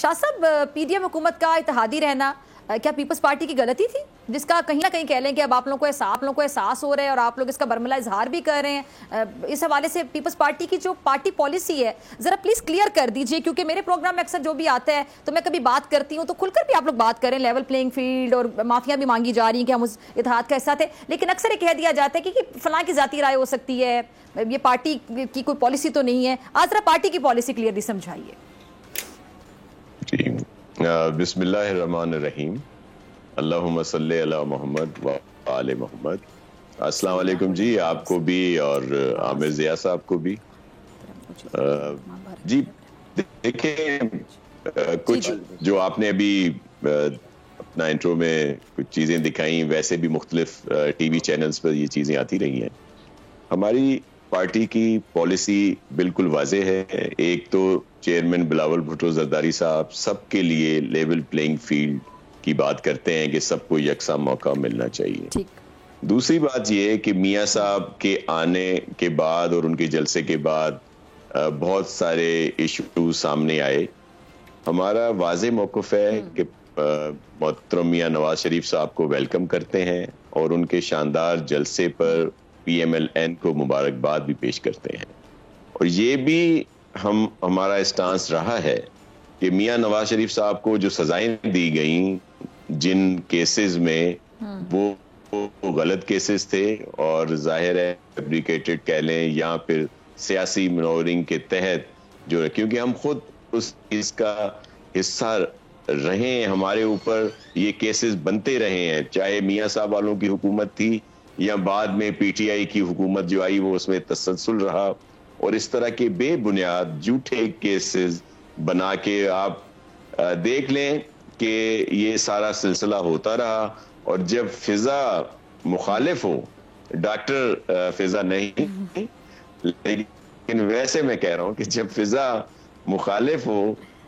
شاہ صاحب، P D M حکومت کا اتحادی رہنا کیا پیپلز پارٹی کی غلطی تھی، جس کا کہیں نہ کہیں کہہ لیں کہ اب آپ لوگوں کو احساس ہو رہا ہے اور آپ لوگ اس کا برملا اظہار بھی کر رہے ہیں؟ اس حوالے سے پیپلز پارٹی کی جو پارٹی پالیسی ہے ذرا پلیز کلیئر کر دیجئے، کیونکہ میرے پروگرام میں اکثر جو بھی آتا ہے تو میں کبھی بات کرتی ہوں تو کھل کر بھی آپ لوگ بات کریں، لیول پلینگ فیلڈ، اور معافیاں بھی مانگی جا رہی ہیں کہ ہم اس اتحاد کا حصہ تھے، لیکن اکثر یہ کہہ دیا جاتا ہے کہ فلاں کی ذاتی رائے ہو سکتی ہے، یہ پارٹی کی کوئی پالیسی تو نہیں ہے۔ آج ذرا پارٹی کی پالیسی کلیئرلی سمجھائیے۔ بسم اللہ الرحمن الرحیم، اللہم صلی علی محمد و آل محمد۔ السلام علیکم جی، آپ کو بھی اور عامر ضیاء صاحب کو بھی۔ جی دیکھیں، کچھ جو آپ نے ابھی اپنا انٹرو میں کچھ چیزیں دکھائیں، ویسے بھی مختلف ٹی وی چینلز پر یہ چیزیں آتی رہی ہیں۔ ہماری پارٹی کی پالیسی بالکل واضح ہے۔ ایک تو چیئرمین بلاول بھٹو زرداری صاحب سب کے لیے لیول پلینگ فیلڈ کی بات کرتے ہیں کہ سب کو یکساں موقع ملنا چاہیے۔ دوسری بات یہ ہے کہ میاں صاحب کے آنے کے بعد اور ان کے جلسے کے بعد بہت سارے ایشوز سامنے آئے۔ ہمارا واضح موقف ہے کہ محترم میاں نواز شریف صاحب کو ویلکم کرتے ہیں اور ان کے شاندار جلسے پر پی ایم ایل این کو مبارکباد بھی پیش کرتے ہیں، اور یہ بھی ہمارا اسٹانس رہا ہے کہ میاں نواز شریف صاحب کو جو سزائیں دی گئیں جن کیسز میں وہ غلط کیسز تھے، اور ظاہر ہے فیبریکیٹڈ کہہ لیں یا پھر سیاسی منورنگ کے تحت جو، کیونکہ ہم خود اس چیز کا حصہ رہے ہیں، ہمارے اوپر یہ کیسز بنتے رہے ہیں، چاہے میاں صاحب والوں کی حکومت تھی یا بعد میں پی ٹی آئی کی حکومت جو آئی وہ اس میں تسلسل رہا، اور اس طرح کے بے بنیاد جھوٹے کیسز بنا کے آپ دیکھ لیں کہ یہ سارا سلسلہ ہوتا رہا۔ اور جب فضا مخالف ہو، ڈاکٹر فضا نہیں لیکن ویسے میں کہہ رہا ہوں کہ جب فضا مخالف ہو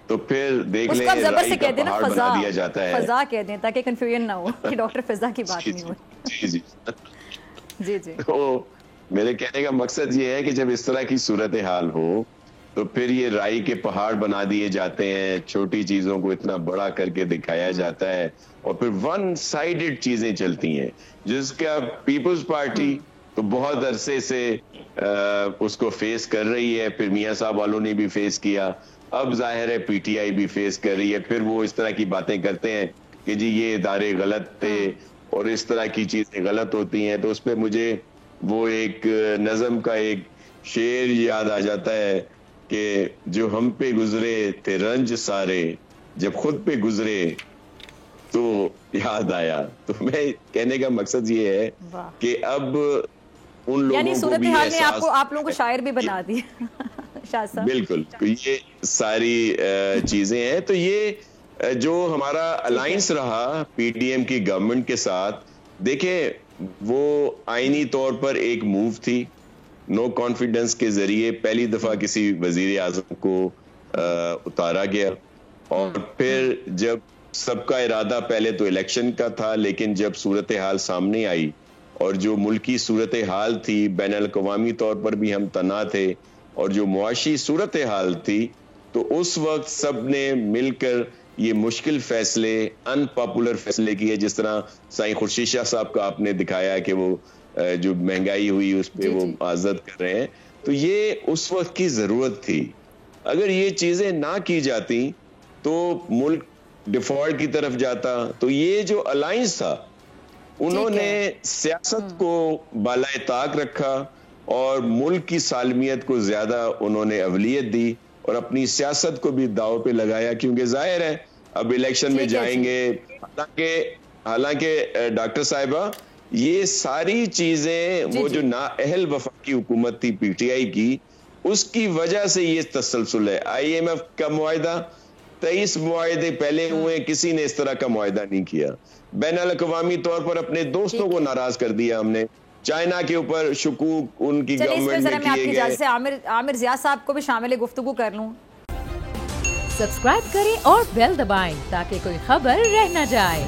تو پھر دیکھ لیں رائی کا پہاڑ بنا دیا جاتا ہے۔ فضا کہہ دیں تاکہ کنفیوژن نہ ہو کہ ڈاکٹر فضا کی بات نہیں ہو۔ جی تو میرے کہنے کا مقصد یہ ہے کہ جب اس طرح کی صورتحال ہو تو پھر یہ رائی کے پہاڑ بنا دیے جاتے ہیں، چھوٹی چیزوں کو اتنا بڑا کر کے دکھایا جاتا ہے، اور پھر ون سائیڈڈ چیزیں چلتی ہیں، جس کا پیپلز پارٹی تو بہت عرصے سے اس کو فیس کر رہی ہے، پھر میاں صاحب والوں نے بھی فیس کیا، اب ظاہر ہے پی ٹی آئی بھی فیس کر رہی ہے۔ پھر وہ اس طرح کی باتیں کرتے ہیں کہ جی یہ ادارے غلط تھے اور اس طرح کی چیزیں غلط ہوتی ہیں، تو اس پہ مجھے وہ ایک نظم کا ایک شعر یاد آ جاتا ہے کہ جو ہم پہ گزرے تھے رنج سارے، جب خود پہ گزرے تو یاد آیا۔ تو میں کہنے کا مقصد یہ ہے کہ اب ان لوگوں کو بھی احساس، آپ لوگوں کو شاعر بھی بنا دیا شاہ صاحب۔ بالکل، یہ ساری چیزیں ہیں۔ تو یہ جو ہمارا الائنس رہا پی ڈی ایم کی گورنمنٹ کے ساتھ، دیکھیں وہ آئینی طور پر ایک موو تھی، نو کانفیڈنس کے ذریعے پہلی دفعہ کسی وزیر اعظم کو اتارا گیا، اور پھر جب سب کا ارادہ پہلے تو الیکشن کا تھا، لیکن جب صورتحال سامنے آئی اور جو ملکی صورتحال تھی، بین الاقوامی طور پر بھی ہم تنہا تھے، اور جو معاشی صورتحال تھی، تو اس وقت سب نے مل کر یہ مشکل فیصلے، ان پاپولر فیصلے کیے، جس طرح سائیں خورشید شاہ صاحب کا آپ نے دکھایا کہ وہ جو مہنگائی ہوئی اس پہ وہ معذرت کر رہے ہیں، تو یہ اس وقت کی ضرورت تھی۔ اگر یہ چیزیں نہ کی جاتی تو ملک ڈیفالٹ کی طرف جاتا۔ تو یہ جو الائنس تھا، انہوں نے سیاست کو بالائے طاق رکھا اور ملک کی سالمیت کو زیادہ انہوں نے اولویت دی، اور اپنی سیاست کو بھی داؤ پہ لگایا، کیونکہ ظاہر ہے اب الیکشن میں جائیں گے۔ حالانکہ ڈاکٹر صاحبہ یہ ساری چیزیں وہ جو نااہل وفاقی حکومت تھی پی ٹی آئی کی، اس کی وجہ سے یہ تسلسل ہے۔ آئی ایم ایف کا معاہدہ 23 معاہدے پہلے ہوئے، کسی نے اس طرح کا معاہدہ نہیں کیا۔ بین الاقوامی طور پر اپنے دوستوں کو ناراض کر دیا ہم نے، چائنا کے اوپر شکوک ان کی گورنمنٹ میں کیے گئے۔ عامر ضیاء صاحب کو بھی شامل گفتگو کر لوں۔ سبسکرائب کریں اور بیل دبائیں تاکہ کوئی خبر رہ نہ جائے۔